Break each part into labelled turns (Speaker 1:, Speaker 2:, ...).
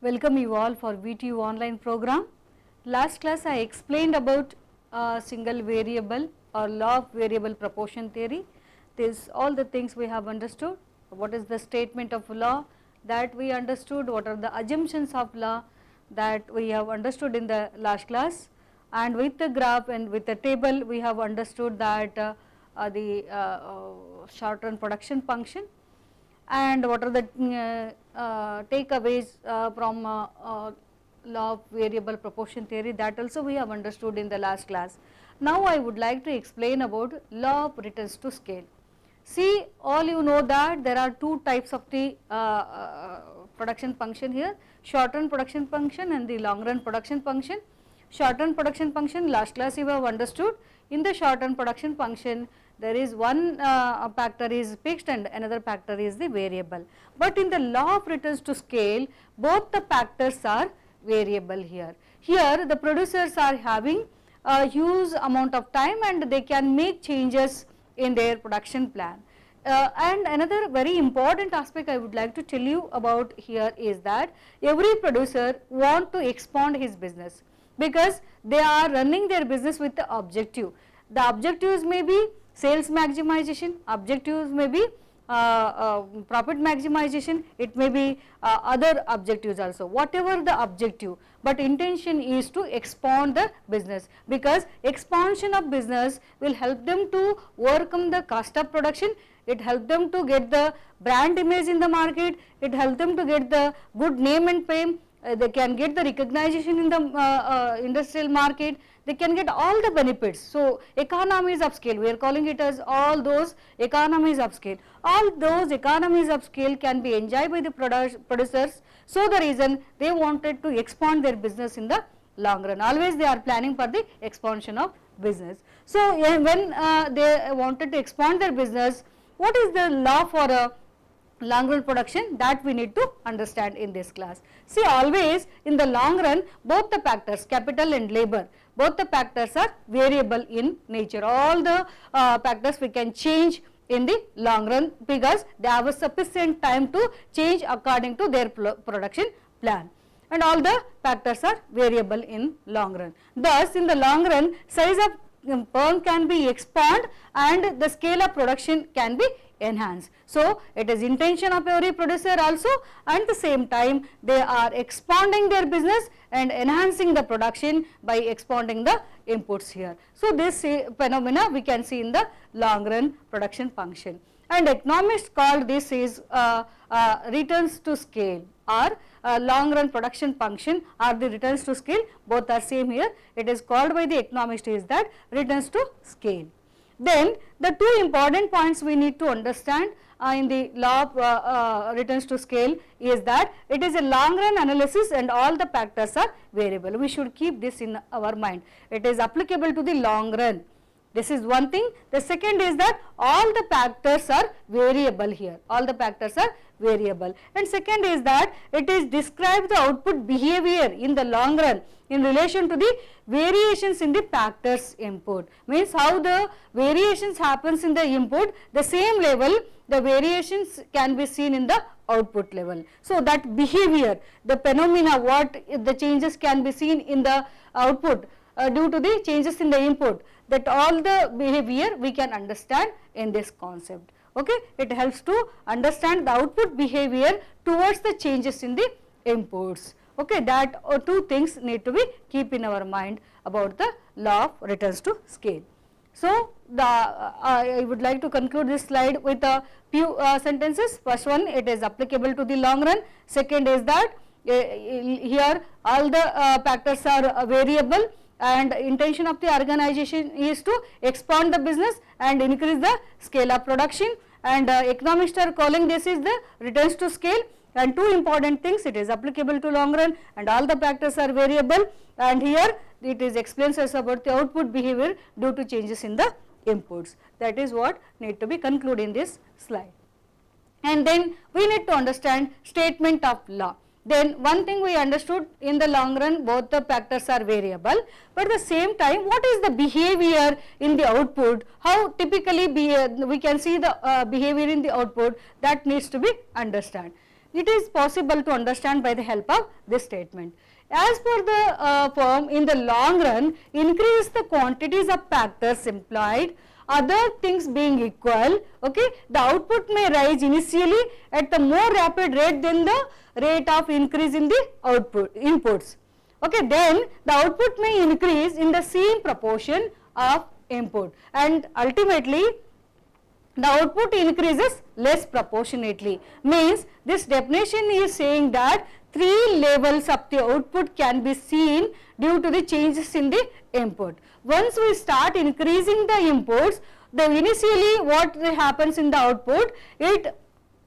Speaker 1: Welcome you all for VTU online program. Last class I explained about single variable or law of variable proportion theory. This all the things we have understood. What is the statement of law that we understood, what are the assumptions of law that we have understood in the last class, and with the graph and with the table we have understood that the short run production function and what are the takeaways from law of variable proportion theory, that also we have understood in the last class. Now I would like to explain about law of returns to scale. See, all you know that there are two types of the production function here, short run production function and the long run production function. Short run production function, last class you have understood. In the short run production function there is one factor is fixed and another factor is the variable, but in the law of returns to scale both the factors are variable here. Here the producers are having a huge amount of time and they can make changes in their production plan. And another very important aspect I would like to tell you about here is that every producer want to expand his business because they are running their business with the objective. The objectives may be sales maximization, objectives may be profit maximization, it may be other objectives also, whatever the objective, but intention is to expand the business because expansion of business will help them to overcome the cost of production, it helps them to get the brand image in the market, it helps them to get the good name and fame, they can get the recognition in the industrial market, they can get all the benefits. So, economies of scale, we are calling it as all those economies of scale. All those economies of scale can be enjoyed by the producers. So, the reason they wanted to expand their business in the long run, always they are planning for the expansion of business. So, when they wanted to expand their business, what is the law for a long run production, that we need to understand in this class. See, always in the long run both the factors capital and labor, both the factors are variable in nature. All the factors we can change in the long run because they have a sufficient time to change according to their production plan, and all the factors are variable in long run. Thus, in the long run size of firm can be expanded and the scale of production can be enhanced. So, it is intention of every producer also, and the same time they are expanding their business and enhancing the production by expanding the inputs here. So, this phenomena we can see in the long run production function, and economists call this is returns to scale or long run production function or the returns to scale, both are same here. It is called by the economist is that returns to scale. Then the two important points we need to understand in the law of returns to scale is that it is a long run analysis and all the factors are variable. We should keep this in our mind. It is applicable to the long run. This is one thing. The second is that all the factors are variable here. All the factors are variable. And second is that it is describe the output behavior in the long run in relation to the variations in the factors input. Means how the variations happens in the input, the same level the variations can be seen in the output level. So, that behavior, the phenomena, what the changes can be seen in the output due to the changes in the input, that all the behavior we can understand in this concept. Okay, it helps to understand the output behavior towards the changes in the inputs. Okay, that two things need to be keep in our mind about the law of returns to scale. So, I would like to conclude this slide with a few sentences. First one, it is applicable to the long run. Second is that here all the factors are variable and intention of the organization is to expand the business and increase the scale of production, and economists are calling this is the returns to scale. And two important things, it is applicable to long run and all the factors are variable, and here it is explains us about the output behavior due to changes in the inputs. That is what need to be concluded in this slide. And then we need to understand statement of law. Then one thing we understood, in the long run both the factors are variable, but at the same time what is the behavior in the output, how typically we can see the behavior in the output, that needs to be understood. It is possible to understand by the help of this statement. As per the form, in the long run, increase the quantities of factors employed, other things being equal, okay, the output may rise initially at the more rapid rate than the rate of increase in the output inputs. Okay, then the output may increase in the same proportion of input, and ultimately the output increases less proportionately. Means this definition is saying that three levels of the output can be seen due to the changes in the input. Once we start increasing the inputs, the initially what happens in the output, it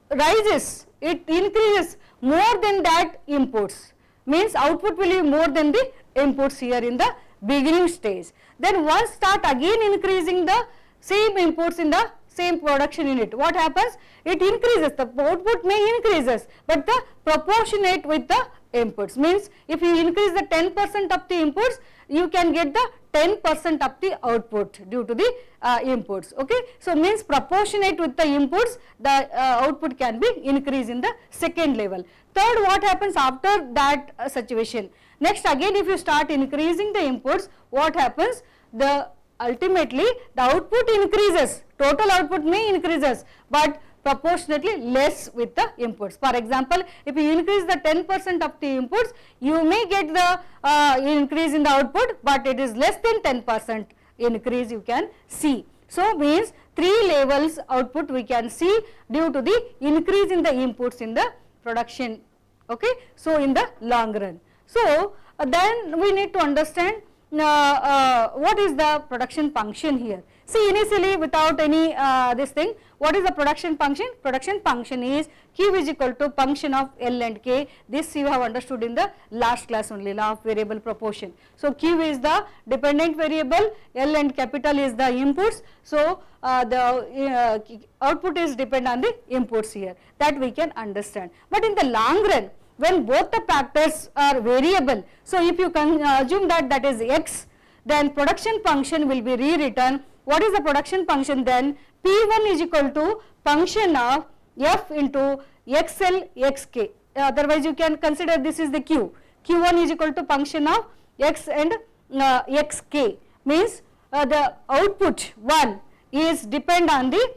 Speaker 1: rises, it increases more than that inputs, means output will be more than the inputs here in the beginning stage. Then once start again increasing the same inputs in the same production unit, what happens? It increases, the output may increases, but the proportionate with the inputs, means if you increase the 10% of the inputs, you can get the 10% of the output due to the inputs. Okay, so means proportionate with the inputs, the output can be increased in the second level. Third, what happens after that situation? Next again, if you start increasing the inputs, what happens? The ultimately the output increases, total output may increases, but proportionately less with the inputs. For example, if you increase the 10% of the inputs, you may get the increase in the output, but it is less than 10% increase you can see. So means three levels output we can see due to the increase in the inputs in the production. Okay, so in the long run. So then we need to understand what is the production function here. See, initially without any this thing, what is the production function? Production function is Q is equal to function of L and K. This you have understood in the last class only, law of variable proportion. So Q is the dependent variable, L and capital is the inputs. So the output is depend on the inputs here, that we can understand. But in the long run, when both the factors are variable, so if you can assume that that is x, then production function will be rewritten. What is the production function then? P1 is equal to function of f into xl xk. Otherwise you can consider this is the q. Q1 is equal to function of x and xk, means the output 1 is depend on the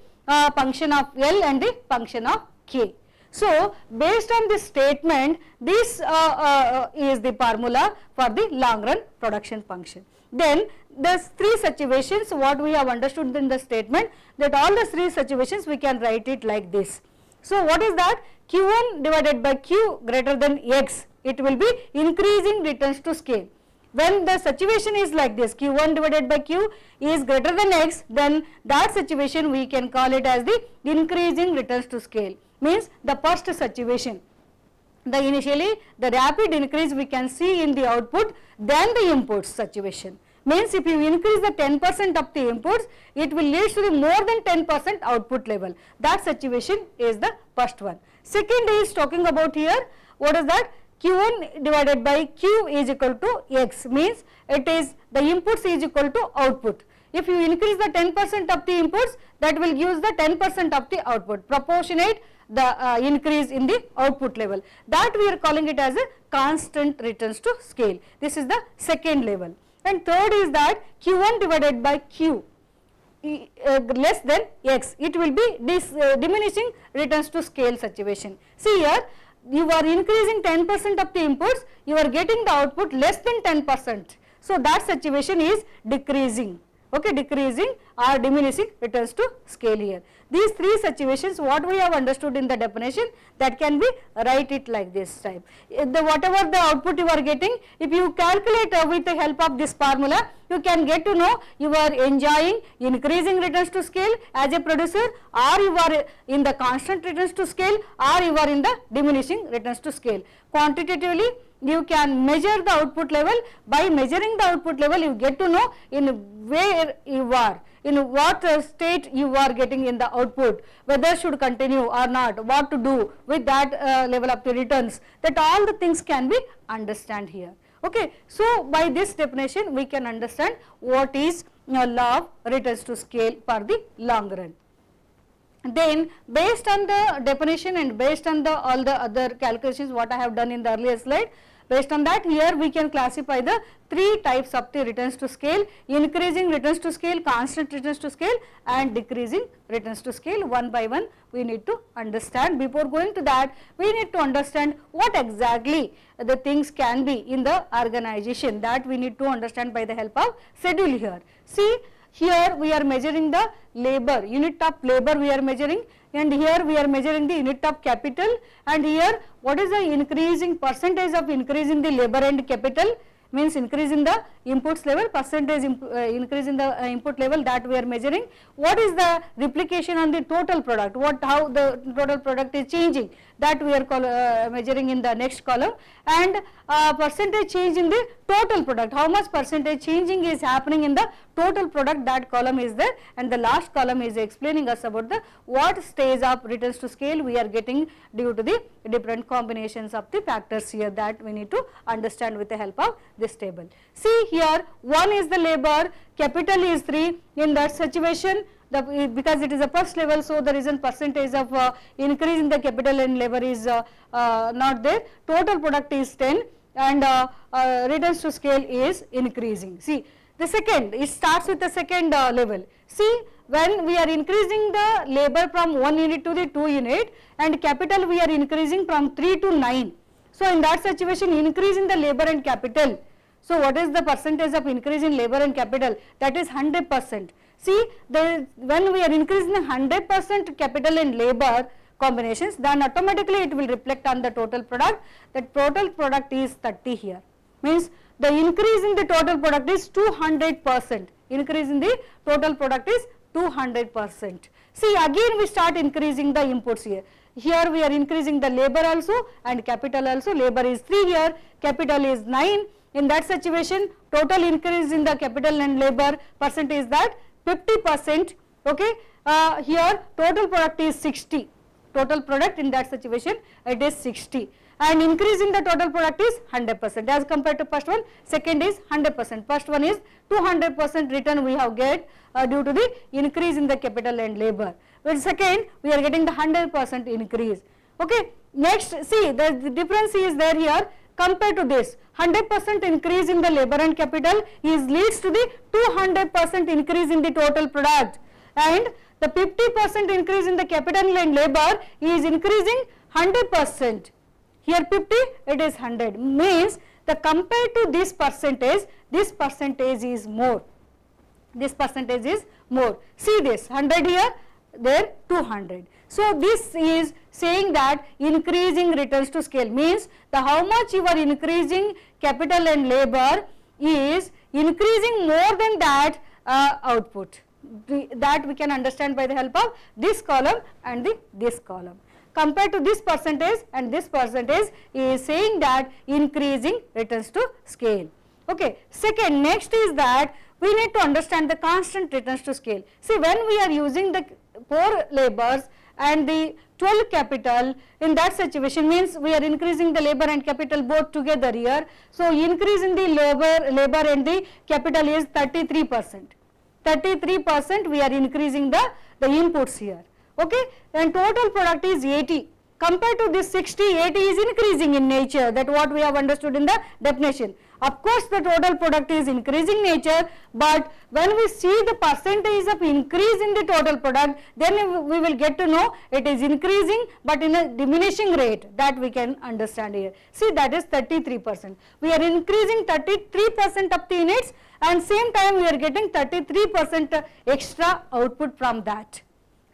Speaker 1: function of L and the function of k. So based on this statement, this is the formula for the long run production function. Then the three situations what we have understood in the statement, that all the three situations we can write it like this. So what is that? Q1 divided by Q greater than x, it will be increasing returns to scale. When the situation is like this, Q1 divided by Q is greater than x, then that situation we can call it as the increasing returns to scale. Means the first situation, the initially the rapid increase we can see in the output than the inputs situation. Means if you increase the 10% of the inputs, it will lead to the more than 10% output level. That situation is the first one. Second is talking about here, what is that? Q1 divided by Q is equal to x, means it is the inputs is equal to output. If you increase the 10% of the inputs, that will give the 10% of the output, proportionate the increase in the output level. That we are calling it as a constant returns to scale. This is the second level. And third is that Q1 divided by Q less than x, it will be diminishing returns to scale situation. See here, you are increasing 10% of the inputs, you are getting the output less than 10%. So that situation is decreasing. Okay, decreasing or diminishing returns to scale here. These three situations what we have understood in the definition, that can be write it like this type. Whatever the output you are getting, if you calculate with the help of this formula, you can get to know you are enjoying increasing returns to scale as a producer, or you are in the constant returns to scale, or you are in the diminishing returns to scale. Quantitatively you can measure the output level. By measuring the output level, you get to know in where you are, in what state you are getting in the output, whether should continue or not, what to do with that level of the returns, that all the things can be understand here. Okay, so by this definition we can understand what is law of returns to scale for the long run. Then based on the definition and based on the all the other calculations what I have done in the earlier slide, based on that here we can classify the three types of the returns to scale: increasing returns to scale, constant returns to scale, and decreasing returns to scale. One by one we need to understand. Before going to that, we need to understand what exactly the things can be in the organization, that we need to understand by the help of schedule here. See, here we are measuring the labor, unit of labor we are measuring, and here we are measuring the unit of capital, and here what is the increasing percentage of increase in the labor and capital, means increase in the inputs level, percentage increase in the input level, that we are measuring. What is the replication on the total product, how the total product is changing, that we are measuring in the next column, and percentage change in the total product, how much percentage changing is happening in the total product, that column is there, and the last column is explaining us about the what stage of returns to scale we are getting due to the different combinations of the factors here, that we need to understand with the help of this table. See here, 1 is the labor, capital is 3, in that situation because it is a first level, so the reason percentage of increase in the capital and labor is not there, total product is 10, and returns to scale is increasing. See, the second, it starts with the second level. See, when we are increasing the labor from 1 unit to the 2 unit, and capital we are increasing from 3 to 9. So in that situation, increase in the labor and capital. So what is the percentage of increase in labor and capital? That is 100%. See, when we are increasing 100% capital and labor combinations, then automatically it will reflect on the total product. The total product is 30 here. Means the increase in the total product is 200%. Increase in the total product is 200%. See, again we start increasing the inputs here. Here we are increasing the labor also and capital also. Labor is 3 here, capital is 9. In that situation, total increase in the capital and labor percent is that 50%. Okay, here total product is 60. Total product in that situation it is 60, and increase in the total product is 100% as compared to first one. Second is 100%. First one is 200% return we have get due to the increase in the capital and labor. But second we are getting the 100% increase. Okay, next see the difference is there here. Compared to this, 100% increase in the labor and capital leads to the 200% increase in the total product, and the 50% increase in the capital and labor is increasing 100%. Here 50, it is 100, means the compared to this percentage is more. This percentage is more. See this 100 here, there 200. So this is saying that increasing returns to scale means the how much you are increasing capital and labor is increasing more than that output. That we can understand by the help of this column and this column. Compared to this percentage and this percentage is saying that increasing returns to scale. Okay. Second, next is that we need to understand the constant returns to scale. See, when we are using the 4 labors and the 12 capital, in that situation means we are increasing the labor and capital both together here. So increase in the labor and the capital is 33%. 33% we are increasing the inputs here. Okay, and total product is 80. Compared to this 60, 80 is increasing in nature, that what we have understood in the definition. Of course, the total product is increasing nature, but when we see the percentage of increase in the total product, then we will get to know it is increasing but in a diminishing rate, that we can understand here. See, that is 33%. We are increasing 33% of the units, and same time we are getting 33% extra output from that.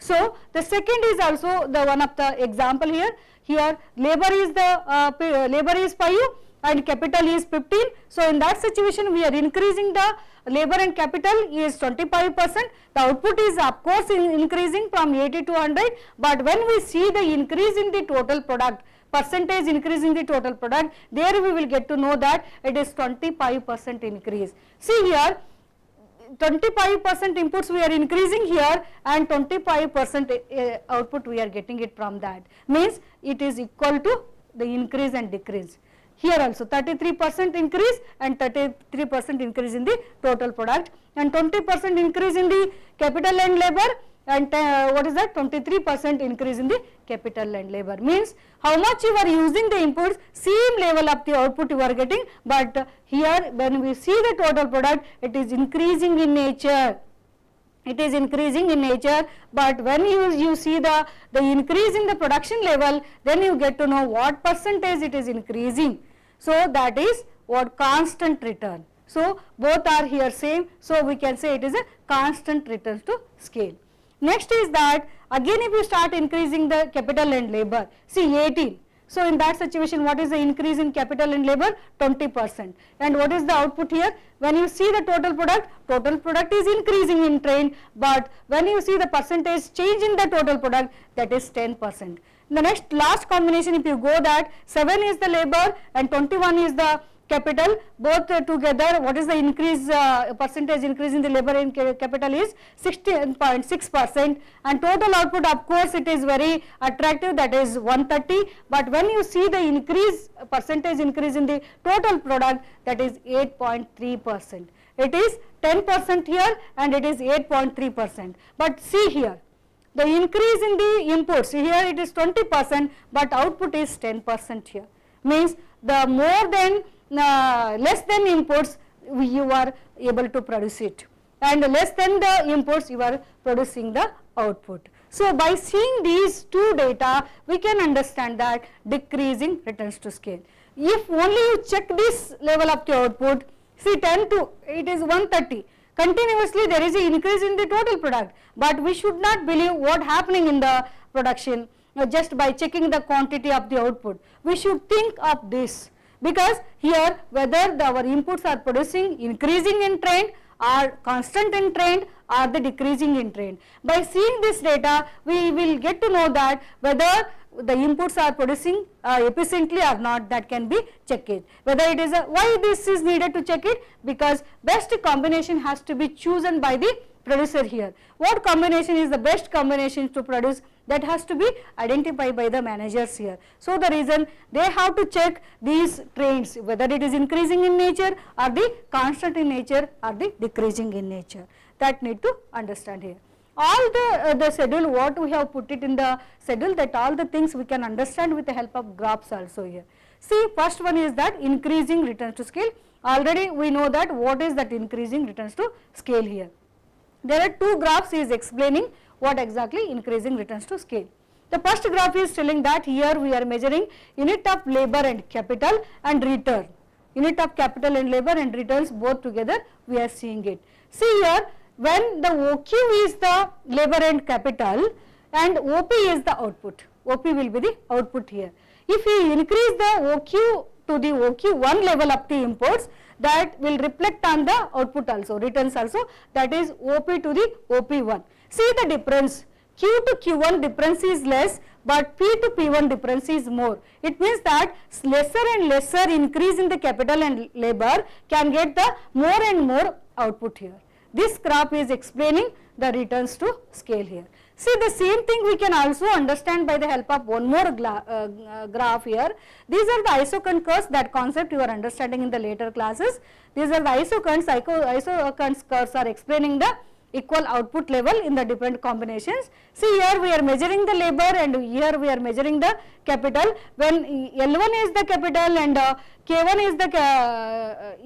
Speaker 1: So the second is also the one of the example here. Here labor is the labor is 5 and capital is 15. So in that situation we are increasing the labor and capital is 25%. The output is of course increasing from 80 to 100. But when we see the increase in the total product, percentage increase in the total product, there we will get to know that it is 25% increase. See here, 25% inputs we are increasing here and 25% output we are getting it from that. Means it is equal to the increase and decrease. Here also 33% increase and 33% increase in the total product, and 20% increase in the capital and labor and what is that, 23% increase in the capital and labor. Means how much you are using the inputs, same level of the output you are getting, but here when we see the total product, it is increasing in nature. It is increasing in nature, but when you see the increase in the production level, then you get to know what percentage it is increasing. So that is what constant return. So both are here same, so we can say it is a constant return to scale. Next is that again if you start increasing the capital and labor, see 18. So in that situation, what is the increase in capital and labor? 20%. And what is the output here? When you see the total product is increasing in trend, but when you see the percentage change in the total product, that is 10%. The next last combination, if you go that 7 is the labor and 21 is the capital, both together, what is the increase, percentage increase in the labor and capital is 16.6%, and total output, of course it is very attractive, that is 130, but when you see the increase, percentage increase in the total product, that is 8.3%. It is 10% here and it is 8.3%, but see here, the increase in the inputs, here it is 20%, but output is 10% here, means the more than less than inputs you are able to produce it, and less than the inputs you are producing the output. So by seeing these two data, we can understand that decreasing returns to scale. If only you check this level of the output, see 10 to it is 130, continuously there is an increase in the total product, but we should not believe what happening in the production just by checking the quantity of the output. We should think of this, because here whether our inputs are producing increasing in trend or constant in trend or the decreasing in trend. By seeing this data, we will get to know that whether the inputs are producing efficiently or not, that can be checked. Whether it is why this is needed to check it, because best combination has to be chosen by the producer here. What combination is the best combination to produce, that has to be identified by the managers here. So the reason they have to check these trends, whether it is increasing in nature or the constant in nature or the decreasing in nature, that need to understand here. All the schedule, what we have put it in the schedule, that all the things we can understand with the help of graphs also here. See, first one is that increasing returns to scale. Already we know that what is that increasing returns to scale here. There are two graphs is explaining what exactly increasing returns to scale. The first graph is telling that here we are measuring unit of labor and capital and return. Unit of capital and labor and returns both together we are seeing it. See here, when the OQ is the labor and capital and OP is the output. OP will be the output here. If we increase the OQ to the OQ1 level of the inputs, that will reflect on the output also, returns also, that is OP to the OP1. See the difference, Q to Q1 difference is less, but P to P1 difference is more. It means that lesser and lesser increase in the capital and labor can get the more and more output here. This graph is explaining the returns to scale here. See, the same thing we can also understand by the help of one more graph here. These are the isocont curves, that concept you are understanding in the later classes. These are the isocont curves are explaining the equal output level in the different combinations. See, here we are measuring the labor and here we are measuring the capital. When L1 is the capital and K1 is the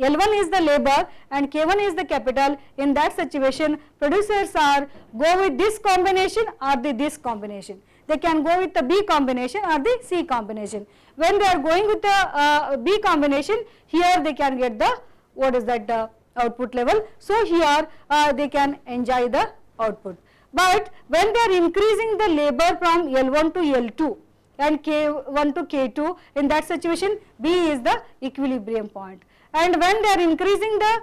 Speaker 1: L1 is the labor and K1 is the capital, in that situation producers are go with this combination or this combination. They can go with the B combination or the C combination. When they are going with the B combination, here they can get the what is that output level. So here they can enjoy the output. But when they are increasing the labor from L1 to L2 and K1 to K2, in that situation B is the equilibrium point. And when they are increasing the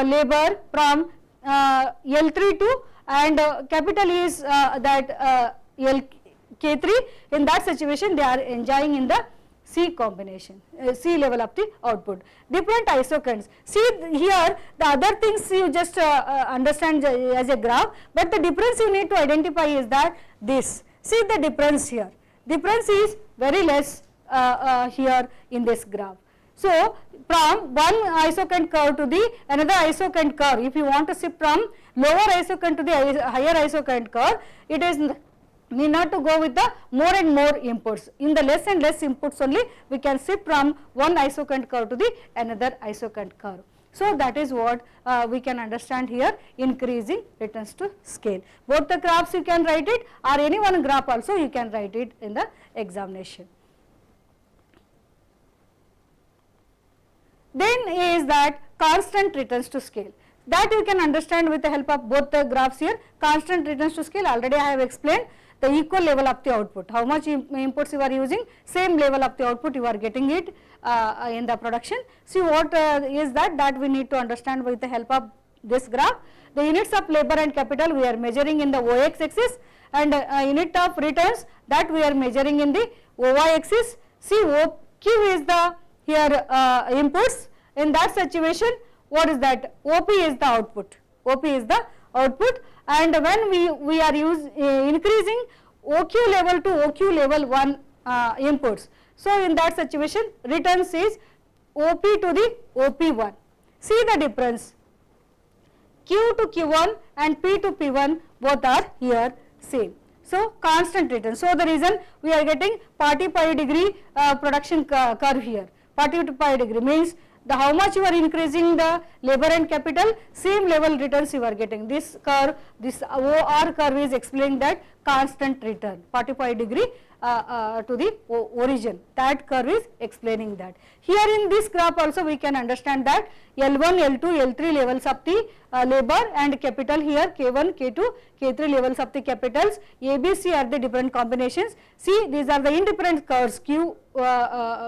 Speaker 1: labor from L3 to and capital is that K3, in that situation they are enjoying in the C combination, C level of the output. Different isoconts. See here the other things you just understand as a graph, but the difference you need to identify is that this. See the difference here. Difference is very less here in this graph. So from one isocant curve to the another isocant curve, if you want to shift from lower isocant to the higher isocant curve, it is need not to go with the more and more inputs. In the less and less inputs only we can shift from one isocant curve to the another isocant curve. So that is what we can understand here, increasing returns to scale. Both the graphs you can write it, or any one graph also you can write it in the examination. Then is that constant returns to scale. That you can understand with the help of both the graphs here. Constant returns to scale, already I have explained the equal level of the output. How much inputs you are using, same level of the output you are getting it in the production. See what is that we need to understand with the help of this graph. The units of labor and capital we are measuring in the OX axis, and unit of returns that we are measuring in the OY axis. See OQ is the here inputs. In that situation, what is that? OP is the output. OP is the output, and when we are increasing OQ level to OQ level 1 inputs. So in that situation, returns is OP to the OP1. See the difference. Q to Q1 and P to P1 both are here same. So constant return. So the reason we are getting 45 degree production curve here. 45 degree means the how much you are increasing the labor and capital, same level returns you are getting. This curve, this OR curve is explaining that constant return 45 degree to the origin. That curve is explaining that. Here in this graph also we can understand that L1, L2, L3 levels of the labor and capital here, K1, K2, K3 levels of the capitals, A, B, C are the different combinations. See, these are the independent curves, Q1,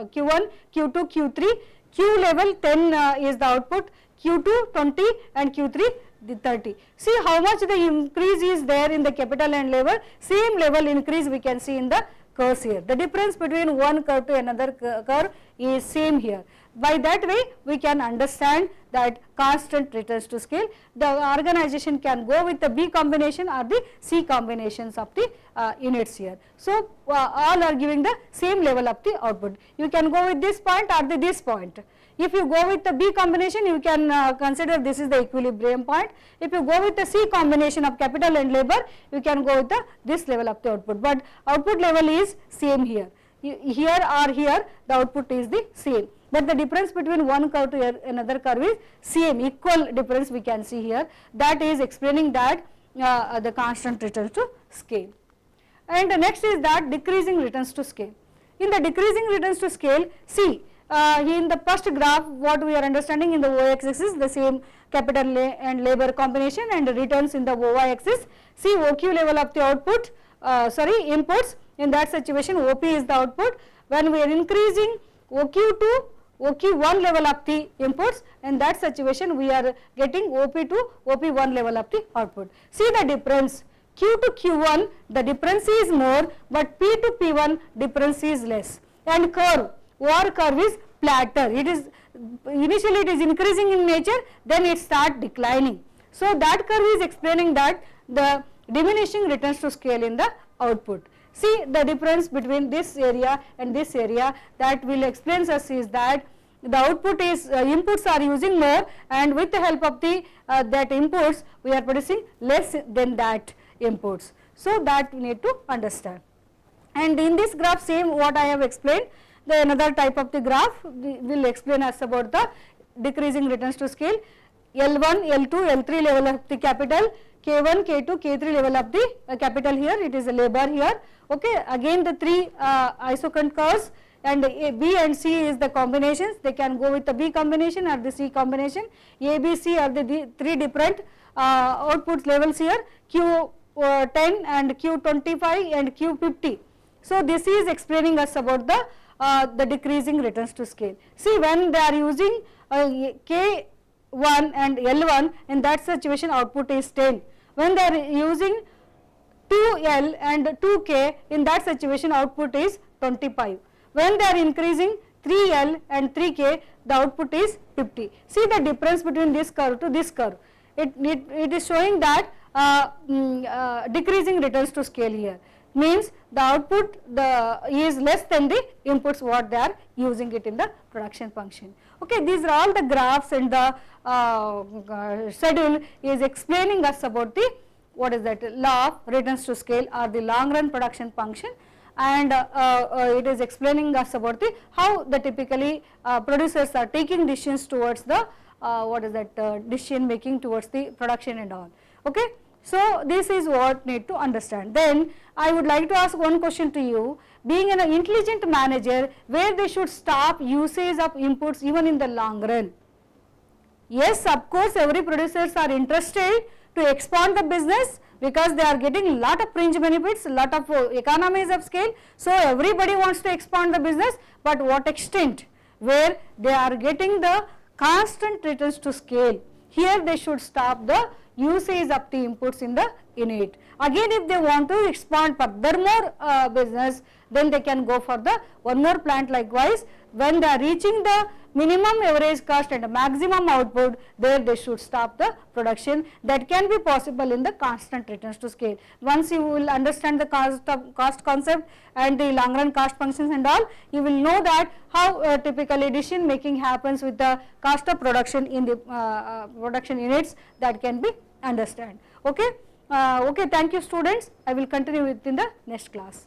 Speaker 1: Q2, Q3, Q level 10 is the output, Q2 20 and Q3 the 30. See how much the increase is there in the capital and labor, same level increase we can see in the curves here. The difference between one curve to another curve is same here. By that way we can understand that constant returns to scale. The organization can go with the B combination or the C combinations of the units here. So all are giving the same level of the output. You can go with this point or this point. If you go with the B combination, you can consider this is the equilibrium point. If you go with the C combination of capital and labor, you can go with this level of the output, but output level is same here. Here or here the output is the same, but the difference between one curve to another curve is same, equal difference we can see here. That is explaining that the constant returns to scale. And the next is that decreasing returns to scale. In the decreasing returns to scale, see in the first graph what we are understanding in the OX axis, the same capital and labor combination, and returns in the OY axis. See OQ level of the output, inputs. In that situation OP is the output. When we are increasing OQ to OQ1 level of the inputs, in that situation we are getting OP to OP1 level of the output. See the difference, Q to Q1 the difference is more, but P to P1 difference is less, and curve OR curve is flatter. It is initially it is increasing in nature, then it start declining. So that curve is explaining that the diminishing returns to scale in the output. See the difference between this area and this area, that will explain us is that the output is inputs are using more, and with the help of the that inputs we are producing less than that inputs. So that we need to understand. And in this graph same what I have explained, the another type of the graph will explain us about the decreasing returns to scale. L1, L2, L3 level of the capital, K1, K2, K3 level of the capital here, it is a labor here. Okay, again the three isocant curves, and A, B and C is the combinations. They can go with the B combination or the C combination. A, B, C are the three different output levels here, Q10 and Q25 and Q50. So this is explaining us about the decreasing returns to scale. See when they are using K1 and L1, in that situation output is 10. When they are using 2L and 2K, in that situation output is 25. When they are increasing 3L and 3K, the output is 50. See the difference between this curve to this curve. It is showing that decreasing returns to scale here. means the output is less than the inputs what they are using it in the production function. Okay, these are all the graphs, and the schedule is explaining us about the what is that law of returns to scale or the long run production function, and it is explaining us about the how the typically producers are taking decisions towards the what is that decision making towards the production and all. Okay. So, this is what need to understand. Then I would like to ask one question to you, being an intelligent manager, where they should stop usage of inputs even in the long run. Yes, of course, every producers are interested to expand the business because they are getting lot of fringe benefits, lot of economies of scale. So, everybody wants to expand the business, but what extent, where they are getting the constant returns to scale. Here they should stop the usage of the inputs in the unit. Again, if they want to expand furthermore business, then they can go for the one more plant. Likewise, when they are reaching the minimum average cost and maximum output, there they should stop the production. That can be possible in the constant returns to scale. Once you will understand the cost concept and the long run cost functions and all, you will know that how typically decision making happens with the cost of production in the production units, that can be understand. Okay. Okay, thank you students. I will continue within the next class.